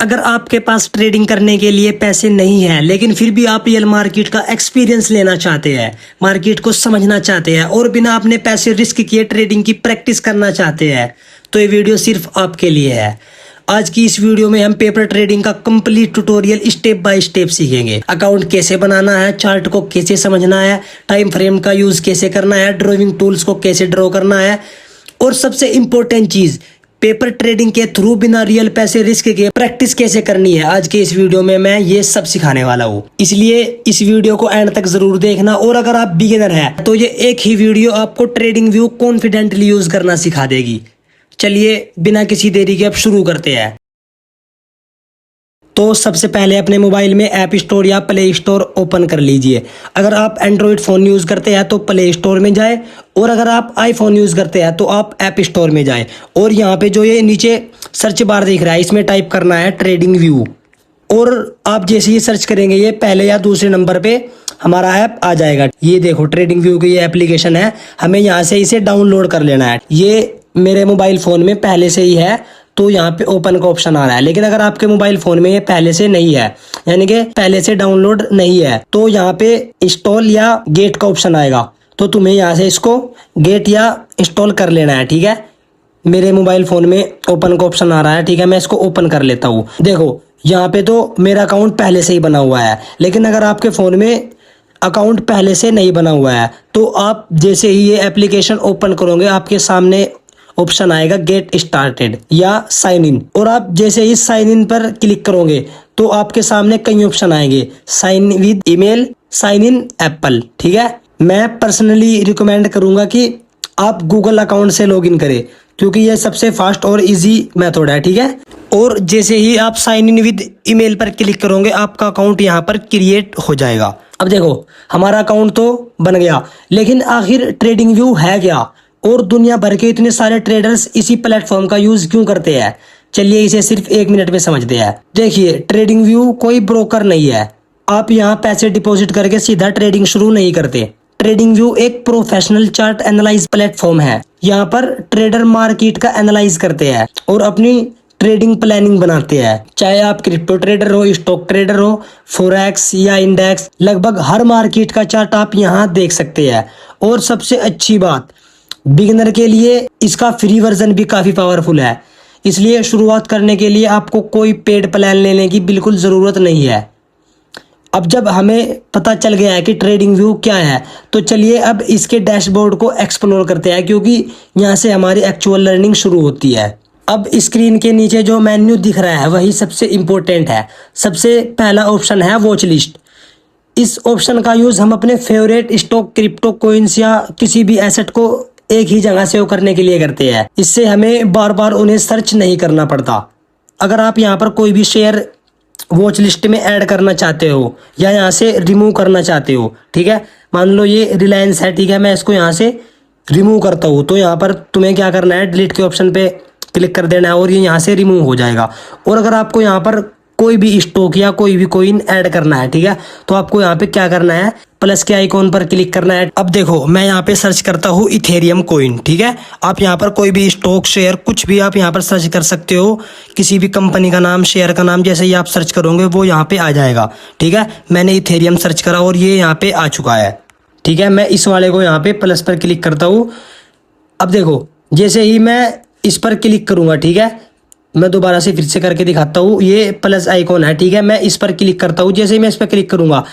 अगर आपके पास ट्रेडिंग करने के लिए पैसे नहीं है लेकिन फिर भी आप रियल मार्केट का एक्सपीरियंस लेना चाहते हैं, मार्केट को समझना चाहते हैं और बिना अपने पैसे रिस्क किए ट्रेडिंग की प्रैक्टिस करना चाहते हैं, तो ये वीडियो सिर्फ आपके लिए है। आज की इस वीडियो में हम पेपर ट्रेडिंग का complete tutorial step by step सीखेंगे। अकाउंट कैसे बनाना है, चार्ट को कैसे समझना है, टाइम फ्रेम का यूज कैसे करना है, ड्रॉइंग टूल्स को कैसे ड्रॉ करना है और सबसे इंपॉर्टेंट चीज, पेपर ट्रेडिंग के थ्रू बिना रियल पैसे रिस्क के प्रैक्टिस कैसे करनी है। आज के इस वीडियो में मैं ये सब सिखाने वाला हूँ, इसलिए इस वीडियो को एंड तक जरूर देखना। और अगर आप बिगिनर हैं तो ये एक ही वीडियो आपको ट्रेडिंग व्यू कॉन्फिडेंटली यूज करना सिखा देगी। चलिए बिना किसी देरी के अब शुरू करते हैं। तो सबसे पहले अपने मोबाइल में ऐप स्टोर या प्ले स्टोर ओपन कर लीजिए। अगर आप एंड्रॉयड फ़ोन यूज़ करते हैं तो प्ले स्टोर में जाए और अगर आप आईफोन यूज़ करते हैं तो आप ऐप स्टोर में जाए और यहाँ पे जो ये नीचे सर्च बार दिख रहा है इसमें टाइप करना है ट्रेडिंग व्यू। और आप जैसे ही सर्च करेंगे ये पहले या दूसरे नंबर पे हमारा ऐप आ जाएगा। ये देखो ट्रेडिंग व्यू की ये एप्लीकेशन है, हमें यहाँ से इसे डाउनलोड कर लेना है। ये मेरे मोबाइल फ़ोन में पहले से ही है तो यहाँ पे ओपन का ऑप्शन आ रहा है, लेकिन अगर आपके मोबाइल फोन में ये पहले से नहीं है यानी कि पहले से डाउनलोड नहीं है तो यहाँ पे इंस्टॉल या गेट का ऑप्शन आएगा, तो तुम्हें यहाँ से इसको गेट या इंस्टॉल कर लेना है। ठीक है, मेरे मोबाइल फोन में ओपन का ऑप्शन आ रहा है। ठीक है, मैं इसको ओपन कर लेता हूँ। देखो यहाँ पे तो मेरा अकाउंट पहले से ही बना हुआ है, लेकिन अगर आपके फोन में अकाउंट पहले से नहीं बना हुआ है तो आप जैसे ही ये एप्लीकेशन ओपन करोगे आपके सामने ऑप्शन आएगा गेट स्टार्टेड या साइन इन, और आप जैसे ही साइन इन पर क्लिक करोगे तो आपके सामने कई ऑप्शन आएंगे, sign with email, sign in Apple. ठीक है, मैं पर्सनली रिकमेंड करूंगा कि आप गूगल अकाउंट से लॉगिन करें क्योंकि ये सबसे फास्ट और इजी मेथड है। ठीक है, और जैसे ही आप साइन इन विद ईमेल पर क्लिक करोगे आपका अकाउंट यहाँ पर क्रिएट हो जाएगा। अब देखो हमारा अकाउंट तो बन गया, लेकिन आखिर ट्रेडिंग व्यू है क्या और दुनिया भर के इतने सारे ट्रेडर्स इसी प्लेटफॉर्म का यूज क्यों करते हैं, चलिए इसे सिर्फ 1 मिनट में समझते हैं। देखिए ट्रेडिंग व्यू कोई ब्रोकर नहीं है, आप यहाँ पैसे डिपॉजिट करके सीधा ट्रेडिंग शुरू नहीं करते। ट्रेडिंग व्यू एक प्रोफेशनल चार्ट एनालाइज प्लेटफॉर्म है। यहाँ पर ट्रेडर मार्केट का एनालाइज करते हैं और अपनी ट्रेडिंग प्लानिंग बनाते हैं। चाहे आप क्रिप्टो ट्रेडर हो, स्टॉक ट्रेडर हो, फॉरेक्स या इंडेक्स, लगभग हर मार्केट का चार्ट आप यहाँ देख सकते हैं। और सबसे अच्छी बात, बिगिनर के लिए इसका फ्री वर्जन भी काफ़ी पावरफुल है, इसलिए शुरुआत करने के लिए आपको कोई पेड प्लान लेने की बिल्कुल ज़रूरत नहीं है। अब जब हमें पता चल गया है कि ट्रेडिंग व्यू क्या है तो चलिए अब इसके डैशबोर्ड को एक्सप्लोर करते हैं क्योंकि यहाँ से हमारी एक्चुअल लर्निंग शुरू होती है। अब स्क्रीन के नीचे जो मेन्यू दिख रहा है वही सबसे इम्पोर्टेंट है। सबसे पहला ऑप्शन है वॉच लिस्ट। इस ऑप्शन का यूज़ हम अपने फेवरेट स्टॉक, क्रिप्टो कॉइन्स या किसी भी एसेट को एक ही जगह सेव करने के लिए करते हैं। इससे हमें बार बार उन्हें सर्च नहीं करना पड़ता। अगर आप यहाँ पर कोई भी शेयर वॉच लिस्ट में ऐड करना चाहते हो या यहाँ से रिमूव करना चाहते हो, ठीक है, मान लो ये रिलायंस है, ठीक है, मैं इसको यहाँ से रिमूव करता हूँ तो यहाँ पर तुम्हें क्या करना है, डिलीट के ऑप्शन पे क्लिक कर देना है और ये यहाँ से रिमूव हो जाएगा। और अगर आपको यहाँ पर कोई भी स्टॉक या कोई भी कॉइन ऐड करना है, ठीक है, तो आपको यहाँ पे क्या करना है, प्लस के आइकॉन पर क्लिक करना है। अब देखो मैं यहाँ पे सर्च करता हूँ इथेरियम कॉइन। ठीक है, आप यहाँ पर कोई भी स्टॉक, शेयर, कुछ भी आप यहाँ पर सर्च कर सकते हो, किसी भी कंपनी का नाम, शेयर का नाम, जैसे ही आप सर्च करोगे वो यहाँ पे आ जाएगा। ठीक है, मैंने इथेरियम सर्च करा और ये यहाँ पे आ चुका है। ठीक है, मैं इस वाले को यहाँ पे प्लस पर क्लिक करता हूँ। अब देखो जैसे ही मैं इस पर क्लिक करूँगा, ठीक है, मैं दोबारा से फिर से करके दिखाता हूँ, ये प्लस आइकॉन है। ठीक है, मैं इस पर क्लिक करता हूँ, जैसे ही मैं इस पर क्लिक करूँगा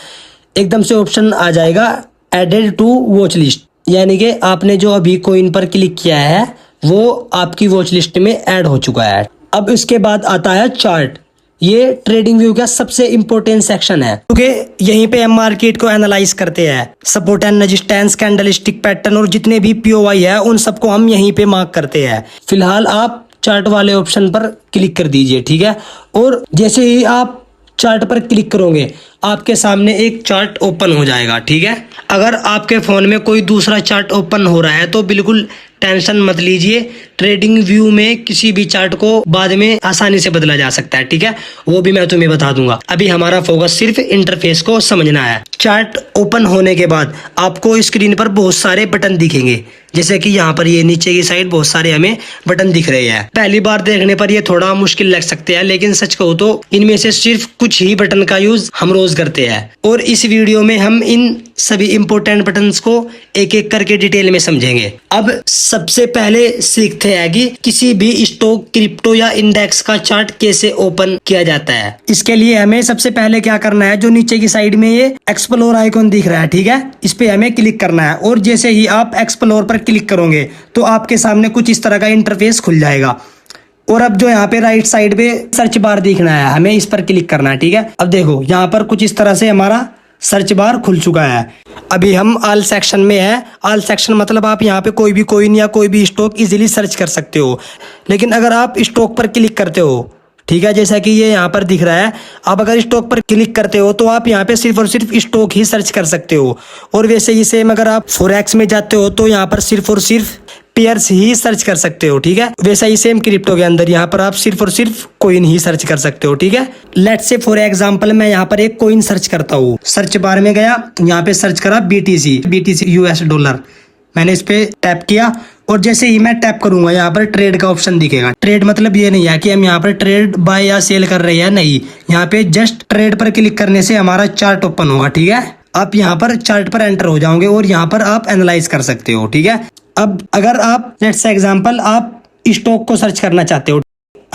एकदम से ऑप्शन आ जाएगा एडेड टू वॉच लिस्ट, यानी कि आपने जो अभी कोइन पर क्लिक किया है वो आपकी वॉच लिस्ट में ऐड हो चुका है। अब इसके बाद आता है चार्ट। ये ट्रेडिंग व्यू का सबसे इंपॉर्टेंट सेक्शन है क्योंकि यहीं पे हम मार्केट को एनालाइज करते हैं। Support and resistance, candlestick pattern और जितने भी पीओवाई है उन सबको हम यहीं पे मार्क करते हैं। फिलहाल आप चार्ट वाले ऑप्शन पर क्लिक कर दीजिए। ठीक है, और जैसे ही आप चार्ट पर क्लिक करोगे आपके सामने एक चार्ट ओपन हो जाएगा। ठीक है, अगर आपके फ़ोन में कोई दूसरा चार्ट ओपन हो रहा है तो बिल्कुल टेंशन मत लीजिए, ट्रेडिंग व्यू में किसी भी चार्ट को बाद में आसानी से बदला जा सकता है, ठीक है, वो भी मैं तुम्हें बता दूंगा। अभी हमारा फोकस सिर्फ इंटरफेस को समझना है। चार्ट ओपन होने के बाद आपको स्क्रीन पर बहुत सारे बटन दिखेंगे, जैसे कि यहाँ पर ये नीचे की साइड बहुत सारे हमें बटन दिख रहे हैं। पहली बार देखने पर ये थोड़ा मुश्किल लग सकते हैं, लेकिन सच कहूँ तो इनमें से सिर्फ कुछ ही बटन का यूज हम रोज करते हैं, और इस वीडियो में हम इन सभी इंपॉर्टेंट बटन्स को एक एक करके डिटेल में समझेंगे। अब सबसे पहले सीखते हैं कि किसी भी स्टॉक, क्रिप्टो या इंडेक्स का चार्ट कैसे ओपन किया जाता है। इसके लिए हमें सबसे पहले क्या करना है, जो नीचे की साइड में ये एक्सप्लोर आइकॉन दिख रहा है, ठीक है, इस पे हमें क्लिक करना है। और जैसे ही आप एक्सप्लोर पर क्लिक करोगे तो आपके सामने कुछ इस तरह का इंटरफेस खुल जाएगा। और अब जो यहाँ पे राइट साइड पे सर्च बार दिखना है, हमें इस पर क्लिक करना है, ठीक है। अब देखो यहाँ पर कुछ इस तरह से हमारा सर्च बार खुल चुका है। अभी हम ऑल सेक्शन में है। ऑल सेक्शन मतलब आप यहाँ पे कोई भी कॉइन या कोई भी स्टॉक इजीली सर्च कर सकते हो। लेकिन अगर आप स्टॉक पर क्लिक करते हो, ठीक है, जैसा कि ये यहाँ पर दिख रहा है, आप अगर स्टॉक पर क्लिक करते हो तो आप यहाँ पे सिर्फ और सिर्फ स्टॉक ही सर्च कर सकते हो। और वैसे ही सेम अगर आप फॉरेक्स में जाते हो तो यहाँ पर सिर्फ और सिर्फ पेयर्स ही सर्च कर सकते हो, ठीक है। वैसा ही सेम क्रिप्टो के अंदर यहाँ पर आप सिर्फ और सिर्फ कॉइन ही सर्च कर सकते हो, ठीक है। लेट्स से फॉर एग्जांपल मैं यहाँ पर एक कॉइन सर्च करता हूँ। सर्च बार में गया, यहाँ पे सर्च करा BTC US डॉलर। मैंने इस पे टैप किया और जैसे ही मैं टैप करूंगा यहाँ पर ट्रेड का ऑप्शन दिखेगा। ट्रेड मतलब ये नहीं है कि हम यहाँ पर ट्रेड बाय या सेल कर रहे हैं, नहीं, यहाँ पे जस्ट ट्रेड पर क्लिक करने से हमारा चार्ट ओपन होगा, ठीक है। आप यहाँ पर चार्ट पर एंटर हो जाओगे और यहाँ पर आप एनालाइज कर सकते हो, ठीक है। अब अगर आप लेट्स से एग्जांपल आप स्टॉक को सर्च करना चाहते हो,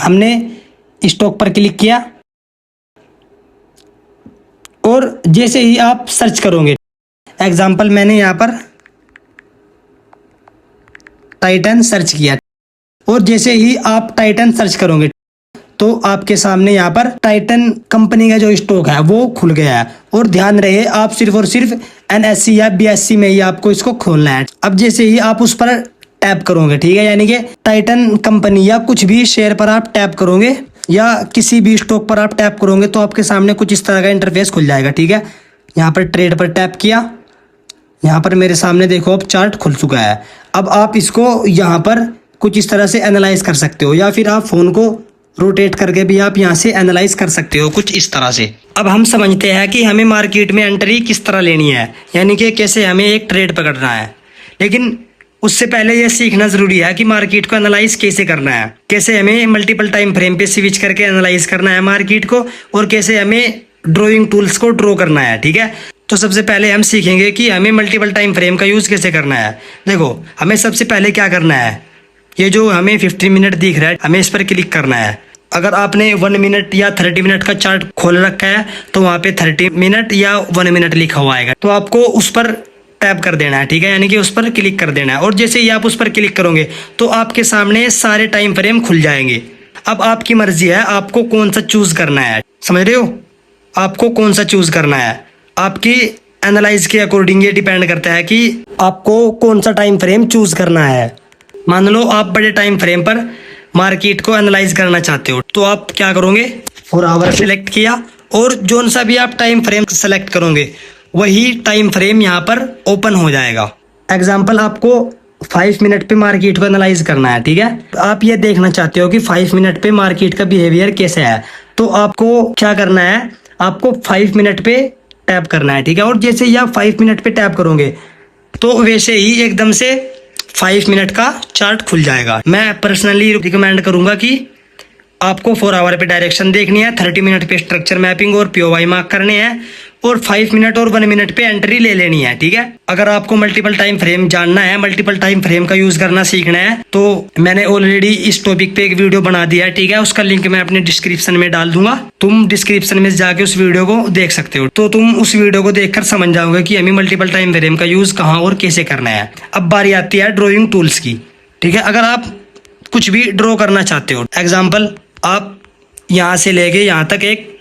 हमने स्टॉक पर क्लिक किया और जैसे ही आप सर्च करोगे, एग्जांपल मैंने यहाँ पर टाइटन सर्च किया और जैसे ही आप टाइटन सर्च करोगे तो आपके सामने यहाँ पर टाइटन कंपनी का जो स्टॉक है वो खुल गया है। और ध्यान रहे आप सिर्फ और सिर्फ NSE या BSE में ही आपको इसको खोलना है। अब जैसे ही आप उस पर टैप करोगे, ठीक है, यानी कि टाइटन कंपनी या कुछ भी शेयर पर आप टैप करोगे या किसी भी स्टॉक पर आप टैप करोगे तो आपके सामने कुछ इस तरह का इंटरफेस खुल जाएगा, ठीक है। यहाँ पर ट्रेड पर टैप किया, यहाँ पर मेरे सामने देखो अब चार्ट खुल चुका है। अब आप इसको यहाँ पर कुछ इस तरह से एनालाइज कर सकते हो या फिर आप फोन को रोटेट करके भी आप यहाँ से एनालाइज कर सकते हो कुछ इस तरह से। अब हम समझते हैं कि हमें मार्केट में एंट्री किस तरह लेनी है, यानी कि कैसे हमें एक ट्रेड पकड़ना है। लेकिन उससे पहले यह सीखना जरूरी है कि मार्केट को एनालाइज कैसे करना है, कैसे हमें मल्टीपल टाइम फ्रेम पे स्विच करके एनालाइज करना है मार्केट को, और कैसे हमें ड्रॉइंग टूल्स को ड्रॉ करना है, ठीक है। तो सबसे पहले हम सीखेंगे कि हमें मल्टीपल टाइम फ्रेम का यूज़ कैसे करना है। देखो हमें सबसे पहले क्या करना है, ये जो हमें 15 मिनट दिख रहा है हमें इस पर क्लिक करना है। अगर आपने 1 मिनट या 30 मिनट का चार्ट खोल रखा है तो वहाँ पे 30 मिनट या 1 मिनट लिखा हुआ आएगा, तो आपको उस पर टैप कर देना है, ठीक है, यानी कि उस पर क्लिक कर देना है। और जैसे ही आप उस पर क्लिक करोगे तो आपके सामने सारे टाइम फ्रेम खुल जाएंगे। अब आपकी मर्जी है आपको कौन सा चूज करना है, समझ रहे हो, आपको कौन सा चूज करना है। आपकी एनालाइज के अकॉर्डिंग ये डिपेंड करता है कि आपको कौन सा टाइम फ्रेम चूज करना है। मान लो आप बड़े टाइम फ्रेम पर मार्केट को एनालाइज करना चाहते हो तो आप क्या करोगे, 4 आवर सेलेक्ट किया और जोन सा भी आप टाइम फ्रेम सेलेक्ट करोगे वही टाइम फ्रेम यहाँ पर ओपन हो जाएगा। एग्जाम्पल आपको 5 मिनट पे मार्केट को एनालाइज करना है, ठीक है। आप ये देखना चाहते हो कि 5 मिनट पे मार्केट का बिहेवियर कैसा है, तो आपको क्या करना है, आपको 5 मिनट पे टैप करना है, ठीक है। और जैसे ही आप 5 मिनट पे टैप करोगे तो वैसे ही एकदम से 5 मिनट का चार्ट खुल जाएगा। मैं पर्सनली रिकमेंड करूंगा कि आपको 4 आवर पे डायरेक्शन देखनी है, 30 मिनट पे स्ट्रक्चर मैपिंग और POI मार्क करने हैं और 5 मिनट और 1 मिनट पे एंट्री ले लेनी है, ठीक है। अगर आपको मल्टीपल टाइम फ्रेम जानना है, मल्टीपल टाइम फ्रेम का यूज करना सीखना है, तो मैंने ऑलरेडी इस टॉपिक पे एक वीडियो बना दिया है, ठीक है। उसका लिंक मैं अपने डिस्क्रिप्शन में डाल दूंगा, तुम डिस्क्रिप्शन में जाके उस वीडियो को देख सकते हो। तो तुम उस वीडियो को देखकर समझ जाओगे कि हमें मल्टीपल टाइम फ्रेम का यूज कहाँ और कैसे करना है। अब बारी आती है ड्रॉइंग टूल्स की, ठीक है। अगर आप कुछ भी ड्रॉ करना चाहते हो, एग्जाम्पल आप यहाँ से लेके यहाँ तक एक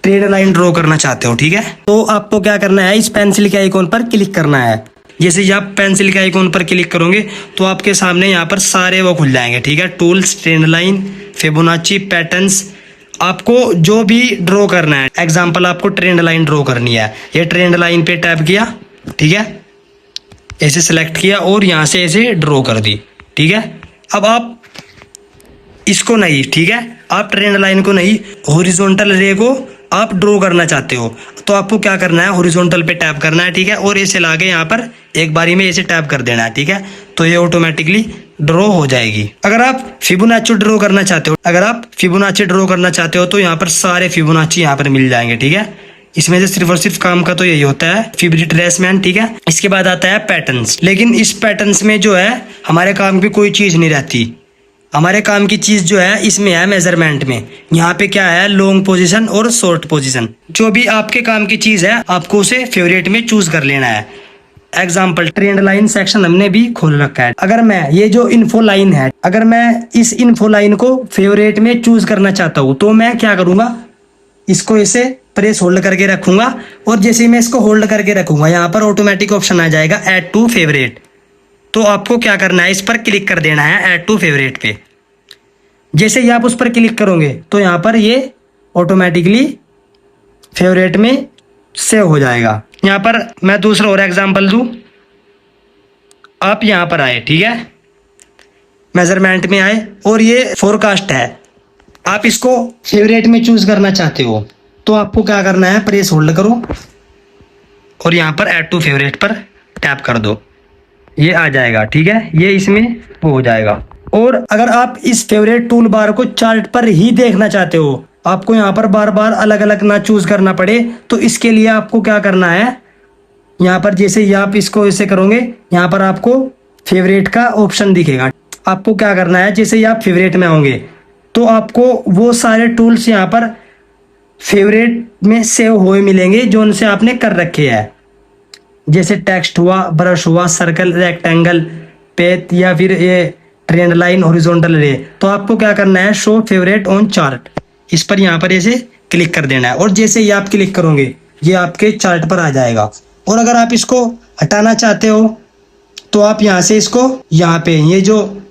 ट्रेड लाइन ड्रॉ करना चाहते हो, ठीक है, तो आपको क्या करना है, इस पेंसिल के आइकॉन पर क्लिक करना है। जैसे ही आप पेंसिल के आइकॉन पर क्लिक करोगे तो आपके सामने यहाँ पर सारे वो खुल जाएंगे, ठीक है। Tools, trend line, Fibonacci, patterns, आपको जो भी ड्रॉ करना है। एग्जाम्पल आपको ट्रेंड लाइन ड्रॉ करनी है, ये ट्रेंड लाइन पे टैप किया, ठीक है, ऐसे सेलेक्ट किया और यहाँ से ऐसे ड्रॉ कर दी, ठीक है। अब आप इसको नहीं, ठीक है, आप ट्रेंड लाइन को नहीं, हॉरिजॉन्टल रे को आप ड्रॉ करना चाहते हो तो आपको क्या करना है, हॉरिजॉन्टल पे टैप करना है, ठीक है, और ऐसे लाके यहाँ पर एक बारी में ऐसे टैप कर देना है, ठीक है, तो ये ऑटोमेटिकली ड्रॉ हो जाएगी। अगर आप फिबोनाची ड्रॉ करना चाहते हो, तो यहाँ पर सारे फिबोनाची यहाँ पर मिल जाएंगे, ठीक है। इसमें से सिर्फ और सिर्फ काम का तो यही होता है, फिब रिट्रेसमेंट, ठीक है। इसके बाद आता है पैटर्न्स, लेकिन इस पैटर्न्स में जो है हमारे काम की कोई चीज नहीं रहती। हमारे काम की चीज जो है इसमें है मेजरमेंट में। यहाँ पे क्या है, लॉन्ग पोजीशन और शॉर्ट पोजीशन। जो भी आपके काम की चीज है आपको उसे फेवरेट में चूज कर लेना है। एग्जाम्पल, ट्रेंड लाइन सेक्शन हमने भी खोल रखा है। अगर मैं ये जो इन्फो लाइन है, अगर मैं इस इन्फो लाइन को फेवरेट में चूज करना चाहता हूँ तो मैं क्या करूंगा, इसको ऐसे प्रेस होल्ड करके रखूंगा, और जैसे ही मैं इसको होल्ड करके रखूंगा यहाँ पर ऑटोमेटिक ऑप्शन आ जाएगा ऐड टू फेवरेट। तो आपको क्या करना है, इस पर क्लिक कर देना है ऐड टू फेवरेट पे। जैसे ही आप उस पर क्लिक करोगे तो यहाँ पर ये ऑटोमेटिकली फेवरेट में सेव हो जाएगा। यहाँ पर मैं दूसरा और एग्जांपल दूं, आप यहाँ पर आए, ठीक है, मेजरमेंट में आए और ये फोरकास्ट है, आप इसको फेवरेट में चूज करना चाहते हो तो आपको क्या करना है, प्रेस होल्ड करो और यहाँ पर ऐड टू फेवरेट पर टैप कर दो, ये आ जाएगा, ठीक है, ये इसमें वो हो जाएगा। और अगर आप इस फेवरेट टूल बार को चार्ट पर ही देखना चाहते हो, आपको यहाँ पर बार बार अलग अलग ना चूज करना पड़े, तो इसके लिए आपको क्या करना है, यहाँ पर जैसे ही आप इसको ऐसे करोगे यहाँ पर आपको फेवरेट का ऑप्शन दिखेगा। आपको क्या करना है, जैसे ही आप फेवरेट में आओगे तो आपको वो सारे टूल्स यहाँ पर फेवरेट में सेव हुए मिलेंगे जो उनसे आपने कर रखे हैं, जैसे टेक्स्ट हुआ, ब्रश हुआ, सर्कल, रेक्टेंगल, पेथ या फिर ये ट्रेंड लाइन, हॉरिजॉन्टल रे। तो आपको क्या करना है, शो फेवरेट ऑन चार्ट, इस पर यहाँ पर ऐसे क्लिक कर देना है और जैसे ही आप क्लिक करोगे ये आपके चार्ट पर आ जाएगा। और अगर आप इसको हटाना चाहते हो तो आप यहाँ से इसको, यहाँ पे ये जो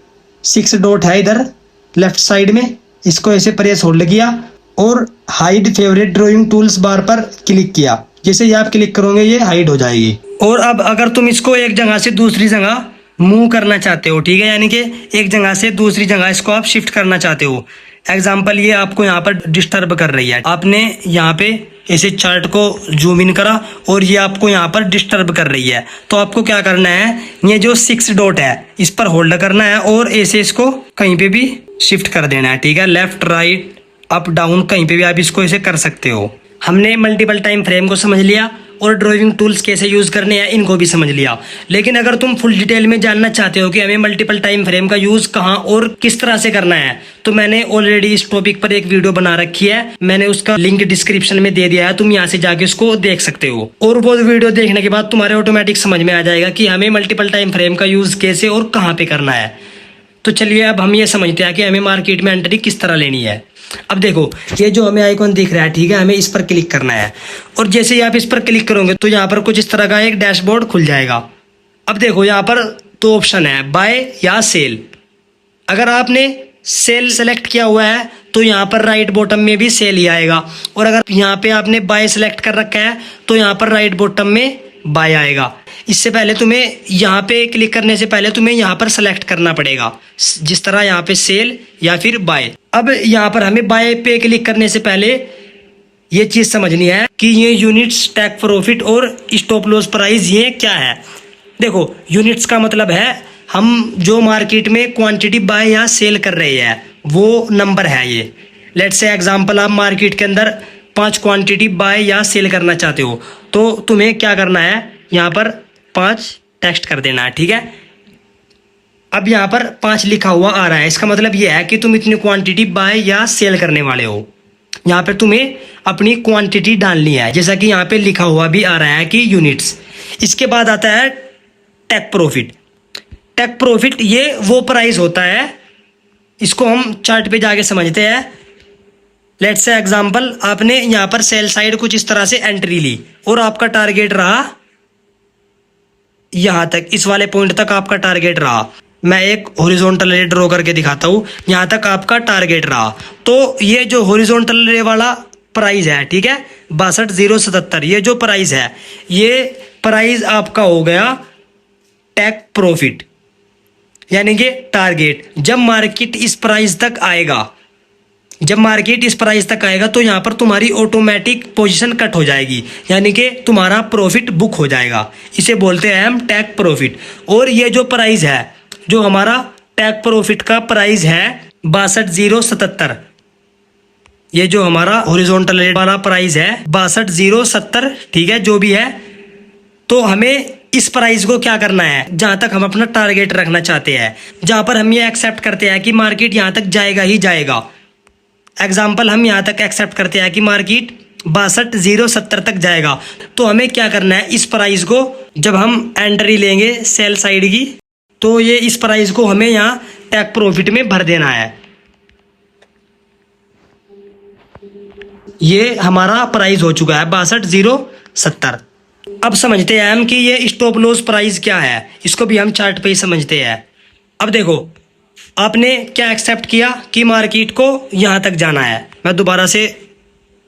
6 डॉट है इधर लेफ्ट साइड में, इसको ऐसे प्रेस होल्ड किया और हाइड फेवरेट ड्राइंग टूल्स बार पर क्लिक किया, जैसे ही आप क्लिक करोगे ये हाइड हो जाएगी। और अब अगर तुम इसको एक जगह से दूसरी जगह मूव करना चाहते हो, ठीक है, यानी कि एक जगह से दूसरी जगह इसको आप शिफ्ट करना चाहते हो, एग्जाम्पल ये आपको यहाँ पर डिस्टर्ब कर रही है, आपने यहाँ पे ऐसे चार्ट को जूम इन करा और ये आपको यहाँ पर डिस्टर्ब कर रही है, तो आपको क्या करना है, ये जो 6 डॉट है इस पर होल्ड करना है और ऐसे इसको कहीं पे भी शिफ्ट कर देना है, ठीक है, लेफ्ट राइट अप डाउन कहीं पे भी आप इसको ऐसे कर सकते हो। हमने मल्टीपल टाइम फ्रेम को समझ लिया और ड्राइंग टूल्स कैसे यूज करने हैं इनको भी समझ लिया। लेकिन अगर तुम फुल डिटेल में जानना चाहते हो कि हमें मल्टीपल टाइम फ्रेम का यूज कहाँ और किस तरह से करना है, तो मैंने ऑलरेडी इस टॉपिक पर एक वीडियो बना रखी है, मैंने उसका लिंक डिस्क्रिप्शन में दे दिया है, तुम यहाँ से जाके उसको देख सकते हो। और वो वीडियो देखने के बाद तुम्हारे ऑटोमेटिक समझ में आ जाएगा कि हमें मल्टीपल टाइम फ्रेम का यूज कैसे और कहाँ पे करना है। तो चलिए अब हम ये समझते हैं कि हमें मार्केट में एंट्री किस तरह लेनी है। अब देखो ये जो हमें आइकॉन दिख रहा है, ठीक है, हमें इस पर क्लिक करना है और जैसे ही आप इस पर क्लिक करोगे तो यहाँ पर कुछ इस तरह का एक डैशबोर्ड खुल जाएगा। अब देखो यहाँ पर 2 ऑप्शन है, बाय या सेल। अगर आपने सेल सेलेक्ट किया हुआ है तो यहाँ पर राइट बॉटम में भी सेल ही आएगा, और अगर यहाँ पे आपने बाय सेलेक्ट कर रखा है तो यहाँ पर राइट बॉटम में बाय आएगा। इससे पहले तुम्हें यहाँ पे क्लिक करने से पहले तुम्हें यहाँ पर सेलेक्ट करना पड़ेगा, जिस तरह यहाँ पे सेल या फिर बाय। अब यहाँ पर हमें बाय पे क्लिक करने से पहले ये चीज समझनी है कि ये यूनिट्स, टेक प्रॉफिट और स्टॉप लॉस प्राइस ये क्या है। देखो यूनिट्स का मतलब है हम जो मार्केट में क्वांटिटी बाय या सेल कर रहे हैं वो नंबर है ये। लेट्स से एग्जांपल, आप मार्केट के अंदर 5 क्वांटिटी बाय या सेल करना चाहते हो तो तुम्हें क्या करना है, यहाँ पर 5 टेक्स्ट कर देना है, ठीक है। अब यहाँ पर 5 लिखा हुआ आ रहा है, इसका मतलब ये है कि तुम इतनी क्वांटिटी बाय या सेल करने वाले हो। यहाँ पे तुम्हें अपनी क्वांटिटी डालनी है, जैसा कि यहाँ पे लिखा हुआ भी आ रहा है कि यूनिट्स। इसके बाद आता है टेक प्रॉफिट। टेक प्रॉफिट ये वो प्राइस होता है, इसको हम चार्ट पे जाके समझते हैं। लेट्स से एग्जांपल, आपने यहाँ पर सेल साइड कुछ इस तरह से एंट्री ली और आपका टारगेट रहा यहाँ तक, इस वाले पॉइंट तक आपका टारगेट रहा। मैं एक हॉरिजॉन्टल रे ड्रॉ करके दिखाता हूँ, यहाँ तक आपका टारगेट रहा। तो ये जो हॉरिजॉन्टल रे वाला प्राइस है, ठीक है, 62,077, ये जो प्राइस है ये प्राइस आपका हो गया टेक प्रॉफिट। यानी कि टारगेट। जब मार्केट इस प्राइस तक आएगा, जब मार्केट इस प्राइस तक आएगा तो यहाँ पर तुम्हारी ऑटोमेटिक पोजीशन कट हो जाएगी, यानी कि तुम्हारा प्रॉफिट बुक हो जाएगा। इसे बोलते हैं हम टेक प्रॉफिट। और ये जो प्राइस है, जो हमारा टेक प्रॉफिट का प्राइस है 62,077, ये जो हमारा हॉरिजॉन्टल रेट वाला प्राइस है 62,070, ठीक है, जो भी है। तो हमें इस प्राइस को क्या करना है, जहां तक हम अपना टारगेट रखना चाहते हैं, जहां पर हम ये एक्सेप्ट करते हैं कि मार्केट यहां तक जाएगा ही जाएगा। एग्जाम्पल, हम यहाँ तक एक्सेप्ट करते हैं कि मार्केट 62,070 तक जाएगा, तो हमें क्या करना है, इस प्राइस को जब हम एंट्री लेंगे सेल साइड की, तो ये इस प्राइस को हमें यहाँ टेक प्रॉफिट में भर देना है। ये हमारा प्राइस हो चुका है 62,070। अब समझते हैं हम कि ये स्टॉप लॉस प्राइस क्या है, इसको भी हम चार्ट पे ही समझते हैं। अब देखो, आपने क्या एक्सेप्ट किया कि मार्केट को यहाँ तक जाना है। मैं दोबारा से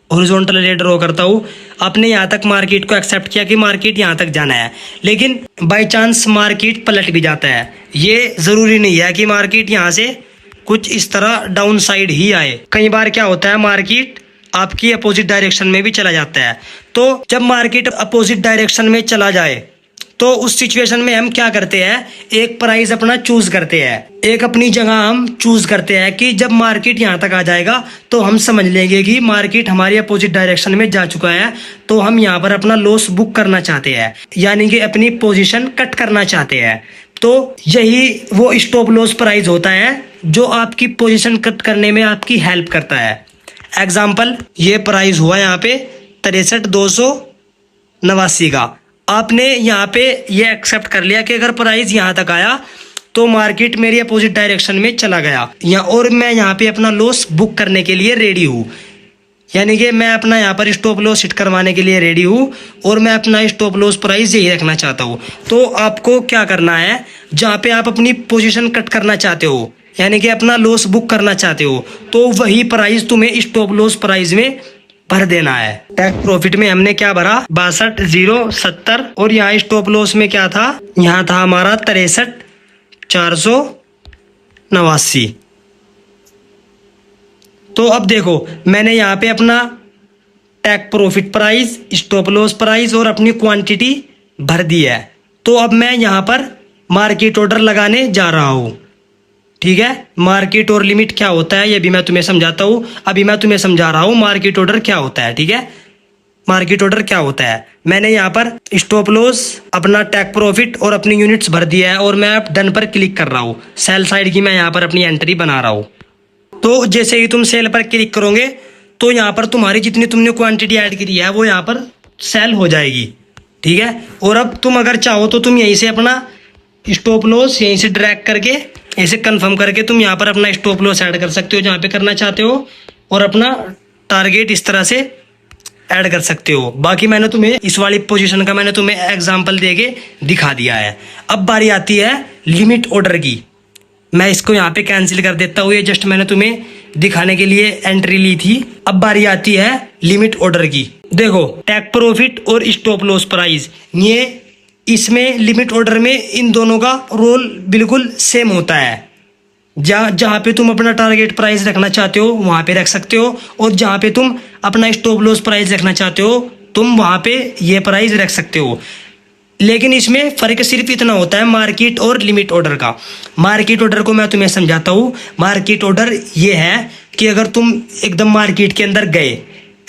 हॉरिजॉन्टल रेट ड्रॉ करता हूँ। आपने यहाँ तक मार्केट को एक्सेप्ट किया कि मार्केट यहाँ तक जाना है, लेकिन बाय चांस मार्केट पलट भी जाता है। ये ज़रूरी नहीं है कि मार्केट यहाँ से कुछ इस तरह डाउन साइड ही आए। कई बार क्या होता है, मार्केट आपकी अपोजिट डायरेक्शन में भी चला जाता है। तो जब मार्केट अपोजिट डायरेक्शन में चला जाए तो उस सिचुएशन में हम क्या करते हैं, एक प्राइस अपना चूज करते हैं, एक अपनी जगह हम चूज करते हैं कि जब मार्केट यहाँ तक आ जाएगा तो हम समझ लेंगे कि मार्केट हमारी अपोजिट डायरेक्शन में जा चुका है, तो हम यहाँ पर अपना लॉस बुक करना चाहते हैं, यानी कि अपनी पोजीशन कट करना चाहते हैं। तो यही वो स्टॉप लॉस प्राइस होता है जो आपकी पोजीशन कट करने में आपकी हेल्प करता है। एग्जाम्पल, ये प्राइस हुआ यहाँ पे 63,289 का। आपने यहाँ पे ये एक्सेप्ट कर लिया कि अगर प्राइस यहाँ तक आया तो मार्केट मेरी अपोजिट डायरेक्शन में चला गया यहाँ, और मैं यहाँ पे अपना लॉस बुक करने के लिए रेडी हूँ, यानी कि मैं अपना यहाँ पर स्टॉप लॉस हिट करवाने के लिए रेडी हूँ और मैं अपना स्टॉप लॉस प्राइस यही रखना चाहता हूँ। तो आपको क्या करना है, जहाँ पे आप अपनी पोजीशन कट करना चाहते हो, यानी कि अपना लॉस बुक करना चाहते हो, तो वही प्राइस तुम्हें स्टॉप लॉस प्राइस में भर देना है। टेक प्रॉफिट में हमने क्या भरा, 62,070, और यहाँ स्टॉप लॉस में क्या था, यहाँ था हमारा 63,489। तो अब देखो, मैंने यहाँ पे अपना take profit price, stop loss price और अपनी क्वांटिटी भर दी है। तो अब मैं यहाँ पर मार्केट ऑर्डर लगाने जा रहा हूँ, ठीक है। मार्केट और लिमिट क्या होता है ये भी मैं तुम्हें समझाता हूँ। अभी मैं तुम्हें समझा रहा हूँ मार्केट ऑर्डर क्या होता है, ठीक है। मार्केट ऑर्डर क्या होता है, मैंने यहाँ पर स्टॉप लॉस, अपना टेक प्रॉफिट और अपनी यूनिट्स भर दिया है, और मैं अब डन पर क्लिक कर रहा हूँ। सेल साइड की मैं यहाँ पर अपनी एंट्री बना रहा हूँ। तो जैसे ही तुम सेल पर क्लिक करोगे तो यहाँ पर तुम्हारी जितनी तुमने क्वांटिटी ऐड करी है वो यहाँ पर सेल हो जाएगी, ठीक है। और अब तुम अगर चाहो तो तुम यहीं से अपना स्टॉप लॉस यहीं से ड्रैग करके ऐसे कंफर्म करके तुम यहाँ पर अपना स्टॉप लॉस ऐड कर सकते हो जहाँ पे करना चाहते हो, और अपना टारगेट इस तरह से ऐड कर सकते हो। बाकी मैंने तुम्हें इस वाली पोजीशन का मैंने तुम्हें एग्जांपल देके दिखा दिया है। अब बारी आती है लिमिट ऑर्डर की। मैं इसको यहाँ पे कैंसिल कर देता हूँ, ये जस्ट मैंने तुम्हें दिखाने के लिए एंट्री ली थी। अब बारी आती है लिमिट ऑर्डर की। देखो, टेक प्रॉफिट और स्टॉप लॉस प्राइस, ये इसमें लिमिट ऑर्डर में इन दोनों का रोल बिल्कुल सेम होता है। जहाँ पे तुम अपना टारगेट प्राइस रखना चाहते हो वहाँ पे रख सकते हो, और जहाँ पे तुम अपना स्टॉप लॉस प्राइस रखना चाहते हो तुम वहाँ पे ये प्राइस रख सकते हो। लेकिन इसमें फ़र्क सिर्फ इतना होता है मार्केट और लिमिट ऑर्डर का। मार्केट ऑर्डर को मैं तुम्हें समझाता हूँ। मार्केट ऑर्डर ये है कि अगर तुम एकदम मार्केट के अंदर गए,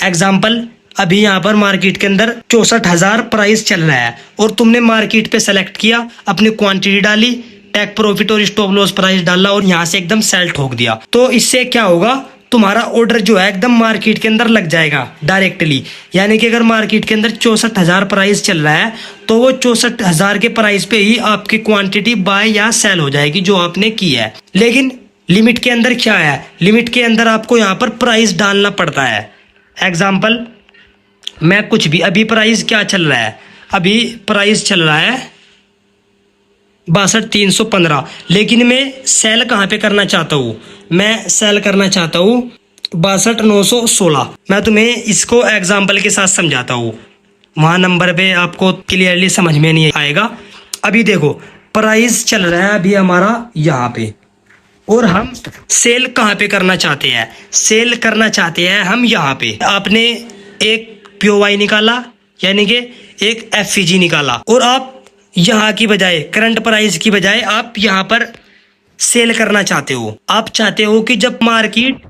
एग्जाम्पल अभी यहाँ पर मार्केट के अंदर 64,000 प्राइस चल रहा है, और तुमने मार्केट पे सेलेक्ट किया, अपनी क्वांटिटी डाली, टेक प्रॉफिट और स्टॉप लॉस प्राइस डाला और यहाँ से एकदम सेल ठोक दिया, तो इससे क्या होगा, तुम्हारा ऑर्डर जो है एकदम मार्केट के अंदर लग जाएगा डायरेक्टली। यानी कि अगर मार्केट के अंदर 64,000 प्राइस चल रहा है तो वो 64,000 के प्राइस पे ही आपकी क्वांटिटी बाय या सेल हो जाएगी जो आपने की है। लेकिन लिमिट के अंदर क्या है, लिमिट के अंदर आपको यहाँ पर प्राइस डालना पड़ता है। एग्जाम्पल, मैं कुछ भी, अभी प्राइस क्या चल रहा है, अभी प्राइस चल रहा है 62,315, लेकिन मैं सेल कहाँ पे करना चाहता हूँ, मैं सेल करना चाहता हूँ 62,916। मैं तुम्हें इसको एग्जाम्पल के साथ समझाता हूँ, वहाँ नंबर पे आपको क्लियरली समझ में नहीं आएगा। अभी देखो, प्राइस चल रहा है अभी हमारा यहाँ पे, और हम सेल कहाँ पे करना चाहते हैं, सेल करना चाहते हैं हम यहाँ पे। आपने एक POY निकाला यानी कि एक FVG निकाला, और आप यहाँ की बजाय करंट प्राइस की बजाय आप यहाँ पर सेल करना चाहते हो। आप चाहते हो कि जब मार्केट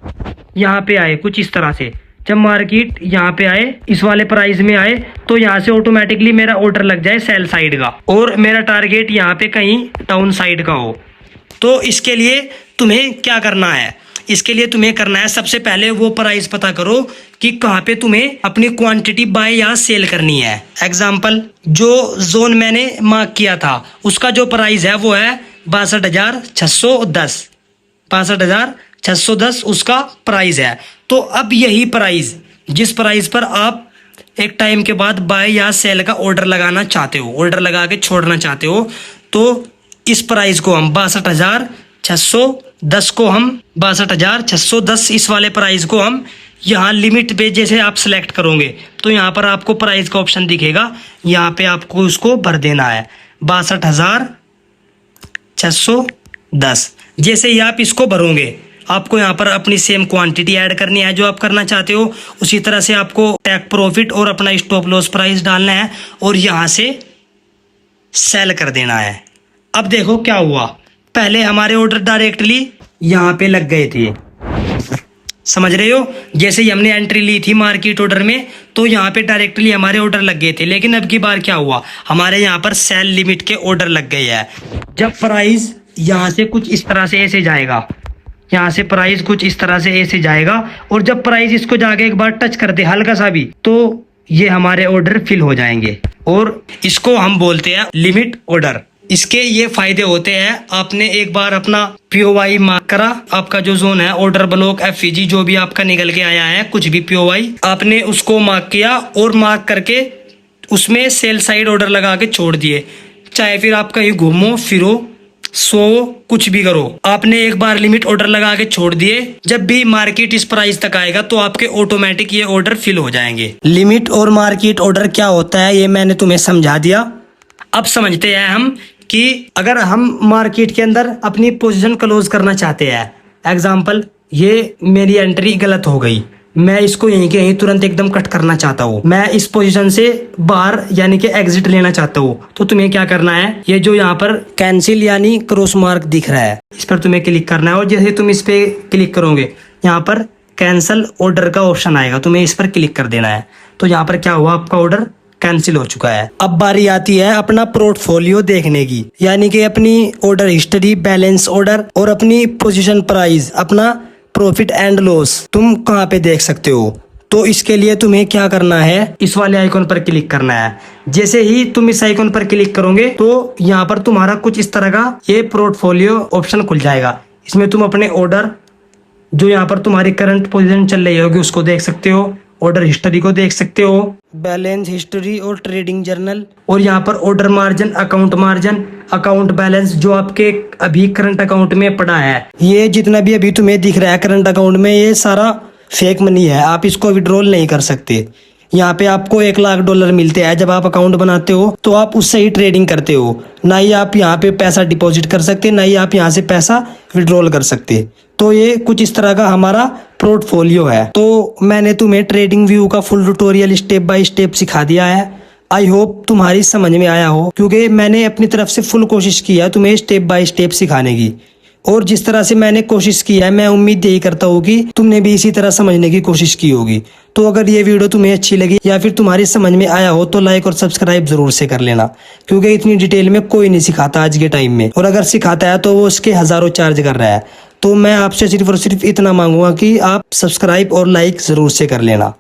यहाँ पे आए कुछ इस तरह से, जब मार्केट यहाँ पे आए इस वाले प्राइस में आए तो यहाँ से ऑटोमेटिकली मेरा ऑर्डर लग जाए सेल साइड का, और मेरा टारगेट यहाँ पे कहीं डाउन साइड का हो। तो इसके लिए तुम्हें क्या करना है, इसके लिए तुम्हें करना है सबसे पहले वो प्राइस पता करो कि कहाँ पे तुम्हें अपनी क्वांटिटी बाय या सेल करनी है। एग्जाम्पल, जो जोन मैंने मार्क किया था उसका जो प्राइस है वो है 62,610, 62,610 उसका प्राइस है। तो अब यही प्राइस, जिस प्राइस पर आप एक टाइम के बाद बाय या सेल का ऑर्डर लगाना चाहते हो, ऑर्डर लगा के छोड़ना चाहते हो, तो इस प्राइस को हम 62,610 को हम 62,610 इस वाले प्राइस को हम यहाँ लिमिट पे जैसे आप सेलेक्ट करोगे तो यहाँ पर आपको प्राइस का ऑप्शन दिखेगा, यहाँ पे आपको उसको भर देना है 62,610। जैसे ही आप इसको भरोगे आपको यहाँ पर अपनी सेम क्वांटिटी ऐड करनी है जो आप करना चाहते हो। उसी तरह से आपको टेक प्रॉफिट और अपना स्टॉप लॉस प्राइस डालना है और यहाँ से सेल कर देना है। अब देखो क्या हुआ, पहले हमारे ऑर्डर डायरेक्टली यहाँ पे लग गए थे, समझ रहे हो। जैसे ही हमने एंट्री ली थी मार्केट ऑर्डर में तो यहाँ पे डायरेक्टली हमारे ऑर्डर लग गए थे, लेकिन अब की बार क्या हुआ, हमारे यहाँ पर सेल लिमिट के ऑर्डर लग गए हैं। जब प्राइस यहाँ से कुछ इस तरह से ऐसे जाएगा, यहाँ से प्राइस कुछ इस तरह से ऐसे जाएगा, और जब प्राइस इसको जाके एक बार टच कर दे हल्का सा भी तो ये हमारे ऑर्डर फिल हो जाएंगे, और इसको हम बोलते हैं लिमिट ऑर्डर। इसके ये फायदे होते हैं, आपने एक बार अपना POY मार्क करा, आपका जो जोन है ऑर्डर ब्लॉक FVG जो भी आपका निकल के आया है, कुछ भी POY आपने उसको मार्क किया और मार्क करके उसमें सेल साइड ऑर्डर लगा के छोड़ दिए। चाहे फिर आप कहीं घूमो फिरो सो कुछ भी करो, आपने एक बार लिमिट ऑर्डर लगा के छोड़ दिए, जब भी मार्केट इस प्राइस तक आएगा तो आपके ऑटोमेटिक ये ऑर्डर फिल हो जाएंगे। लिमिट और मार्केट ऑर्डर क्या होता है ये मैंने तुम्हें समझा दिया। अब समझते हैं हम कि अगर हम मार्केट के अंदर अपनी पोजीशन क्लोज करना चाहते हैं, एग्जाम्पल ये मेरी एंट्री गलत हो गई, मैं इसको यहीं के यहीं तुरंत एकदम कट करना चाहता हूँ, मैं इस पोजीशन से बाहर यानी कि एग्जिट लेना चाहता हूँ, तो तुम्हें क्या करना है, ये जो यहाँ पर कैंसिल यानी क्रॉस मार्क दिख रहा है इस पर तुम्हें क्लिक करना है, और जैसे तुम इस पे क्लिक करोगे यहाँ पर कैंसिल ऑर्डर का ऑप्शन आएगा, तुम्हें इस पर क्लिक कर देना है। तो यहाँ पर क्या हुआ, आपका ऑर्डर कैंसिल हो चुका है। अब बारी आती है अपना पोर्टफोलियो देखने की, यानी कि अपनी ऑर्डर हिस्ट्री, बैलेंस ऑर्डर और अपनी पोजीशन प्राइस, अपना प्रॉफिट एंड लॉस तुम कहाँ पे देख सकते हो। तो इसके लिए तुम्हें क्या करना है, इस वाले आइकॉन पर क्लिक करना है। जैसे ही तुम इस आइकॉन पर क्लिक करोगे तो यहाँ पर तुम्हारा कुछ इस तरह का ये पोर्टफोलियो ऑप्शन खुल जाएगा। इसमें तुम अपने ऑर्डर जो यहाँ पर तुम्हारी करंट पोजीशन चल रही होगी उसको देख सकते हो, ऑर्डर हिस्ट्री को देख सकते हो, बैलेंस हिस्ट्री और ट्रेडिंग जर्नल, और यहाँ पर ऑर्डर मार्जिन, अकाउंट बैलेंस जो आपके अभी करंट अकाउंट में पड़ा है, ये जितना भी अभी तुम्हें दिख रहा है करंट अकाउंट में ये सारा फेक मनी है, आप इसको विड्रॉल नहीं कर सकते। यहाँ पे आपको $1,00,000 मिलते हैं जब आप अकाउंट बनाते हो, तो आप उससे ही ट्रेडिंग करते हो, ना ही आप यहाँ पे पैसा डिपॉजिट कर सकते, ना ही आप यहाँ से पैसा विड्रॉल कर सकते। तो ये कुछ इस तरह का हमारा पोर्टफोलियो है। तो मैंने तुम्हें ट्रेडिंग व्यू का full tutorial step by step सिखा दिया है। आई होप तुम्हारी समझ में आया हो, क्योंकि मैंने अपनी तरफ से फुल कोशिश की है तुम्हें स्टेप बाय स्टेप सिखाने की, और जिस तरह से मैंने कोशिश की है मैं उम्मीद यही करता हूँ कि तुमने भी इसी तरह समझने की कोशिश की होगी। तो अगर ये वीडियो तुम्हें अच्छी लगी या फिर तुम्हारी समझ में आया हो तो लाइक और सब्सक्राइब जरूर से कर लेना, क्योंकि इतनी डिटेल में कोई नहीं सिखाता आज के टाइम में, और अगर सिखाता है तो वो उसके हजारों चार्ज कर रहा है। तो मैं आपसे सिर्फ और सिर्फ इतना मांगूंगा कि आप सब्सक्राइब और लाइक जरूर से कर लेना।